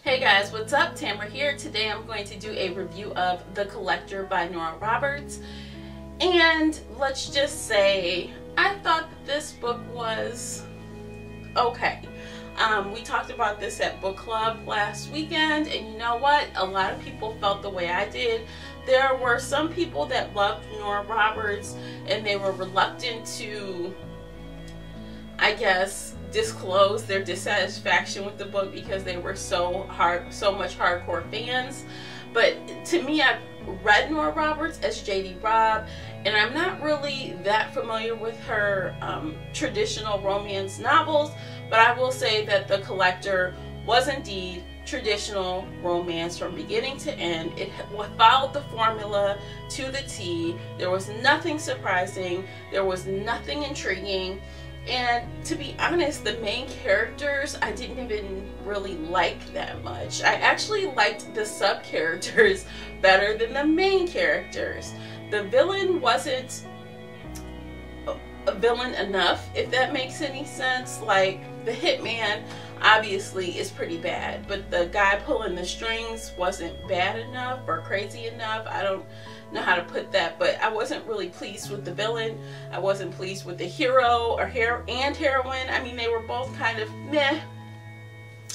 Hey guys, what's up? Tamara here. Today I'm going to do a review of The Collector by Nora Roberts. And let's just say, I thought that this book was okay. We talked about this at book club last weekend, and you know what? A lot of people felt the way I did. There were some people that loved Nora Roberts, and they were reluctant to, I guess, disclose their dissatisfaction with the book because they were so much hardcore fans. But to me, I've read Nora Roberts as J.D. Robb, and I'm not really that familiar with her traditional romance novels, but I will say that The Collector was indeed traditional romance from beginning to end. It followed the formula to the T. There was nothing surprising, there was nothing intriguing. And to be honest, the main characters, I didn't even really like that much. I actually liked the sub-characters better than the main characters. The villain wasn't a villain enough, if that makes any sense. Like, the hitman obviously is pretty bad, but the guy pulling the strings wasn't bad enough or crazy enough. I don't know how to put that, but I wasn't really pleased with the villain. I wasn't pleased with the hero or heroine. I mean, they were both kind of meh.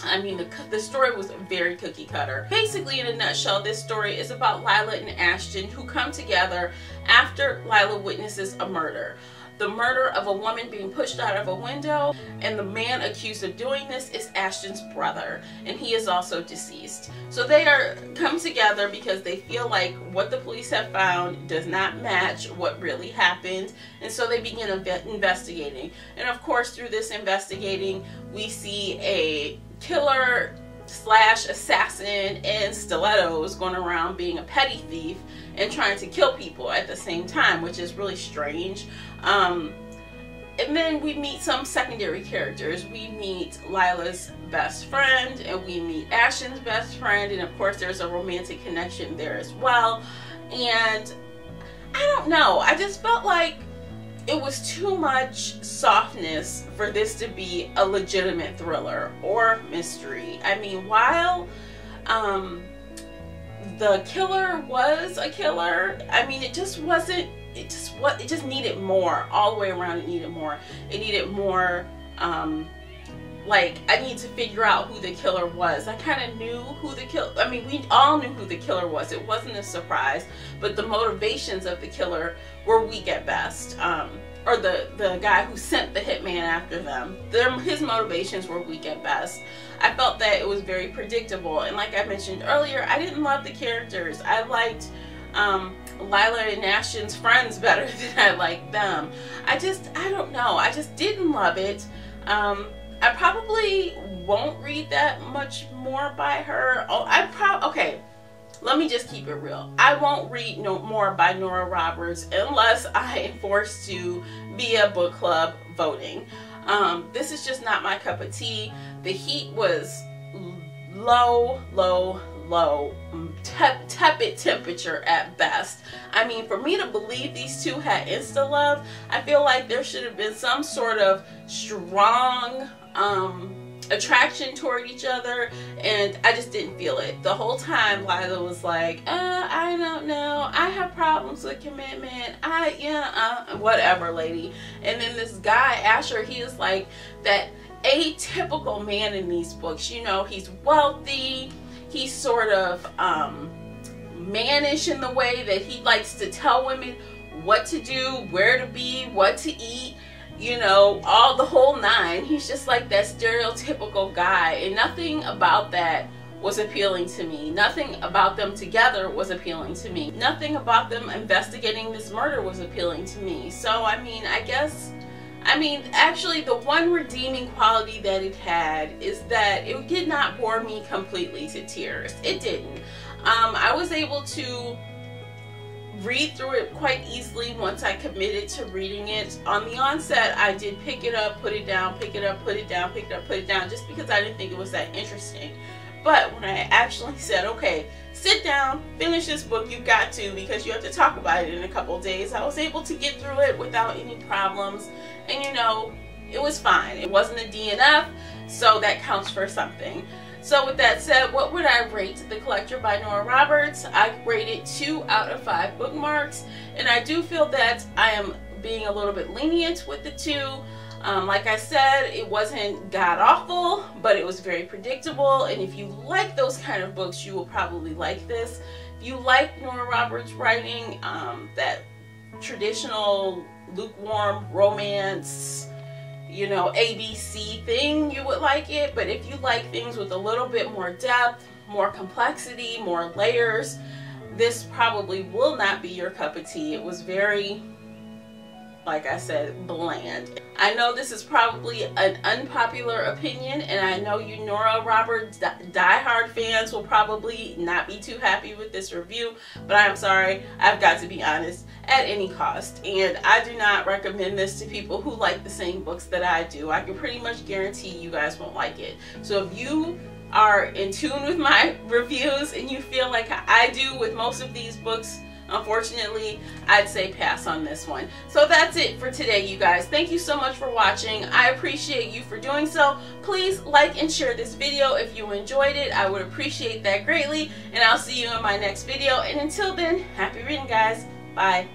I mean, the story was very cookie cutter. Basically, in a nutshell, this story is about Lila and Ashton, who come together after Lila witnesses a murder. The murder of a woman being pushed out of a window, and the man accused of doing this is Ashton's brother, and he is also deceased. So they come together because they feel like what the police have found does not match what really happened, and so they begin investigating. And of course, through this investigating, we see a killer slash assassin in stilettos going around being a petty thief and trying to kill people at the same time, which is really strange. And then we meet some secondary characters. We meet Lila's best friend, and we meet Ashton's best friend, and of course there's a romantic connection there as well. And I don't know, I just felt like it was too much softness for this to be a legitimate thriller or mystery. I mean, while the killer was a killer, I mean, it just wasn't, it just needed more all the way around. It needed more. It needed more, like, I need to figure out who the killer was. I kind of knew who the killer, I mean, we all knew who the killer was. It wasn't a surprise, but the motivations of the killer were weak at best. Or the guy who sent the hitman after them, his motivations were weak at best. I felt that it was very predictable, and like I mentioned earlier, I didn't love the characters. I liked Lila and Ashton's friends better than I liked them. I don't know, I just didn't love it. I probably won't read that much more by her. Okay, let me just keep it real. I won't read no more by Nora Roberts unless I am forced to via book club voting. This is just not my cup of tea. The heat was low, tepid temperature at best. I mean, for me to believe these two had insta love, I feel like there should have been some sort of strong attraction toward each other, and I just didn't feel it. The whole time Lila was like, I don't know, I have problems with commitment, whatever, lady. And then this guy, Asher, he is like that atypical man in these books. You know, he's wealthy, he's sort of mannish in the way that he likes to tell women what to do, where to be, what to eat, you know, all the whole nine. He's just like that stereotypical guy, and nothing about that was appealing to me. Nothing about them together was appealing to me. Nothing about them investigating this murder was appealing to me. So, I mean, actually the one redeeming quality that it had is that it did not bore me completely to tears. It didn't. I was able to read through it quite easily once I committed to reading it. On the onset, I did pick it up, put it down, pick it up, put it down, pick it up, put it down, just because I didn't think it was that interesting. But when I actually said, okay, sit down, finish this book, you've got to, because you have to talk about it in a couple days, I was able to get through it without any problems. And you know, it was fine. It wasn't a DNF, so that counts for something. So with that said, what would I rate The Collector by Nora Roberts? I rated 2 out of 5 bookmarks, and I do feel that I am being a little bit lenient with the 2. Like I said, it wasn't god-awful, but it was very predictable, and if you like those kind of books, you will probably like this. If you like Nora Roberts' writing, that traditional lukewarm romance, you know, ABC thing, you would like it. But if you like things with a little bit more depth, more complexity, more layers, this probably will not be your cup of tea. It was very, like I said, bland. I know this is probably an unpopular opinion, and I know you Nora Roberts diehard fans will probably not be too happy with this review, but I'm sorry, I've got to be honest at any cost. And I do not recommend this to people who like the same books that I do. I can pretty much guarantee you guys won't like it. So if you are in tune with my reviews and you feel like I do with most of these books, unfortunately, I'd say pass on this one. So that's it for today, you guys. Thank you so much for watching. I appreciate you for doing so. Please like and share this video if you enjoyed it. I would appreciate that greatly, and I'll see you in my next video. And until then, happy reading, guys. Bye.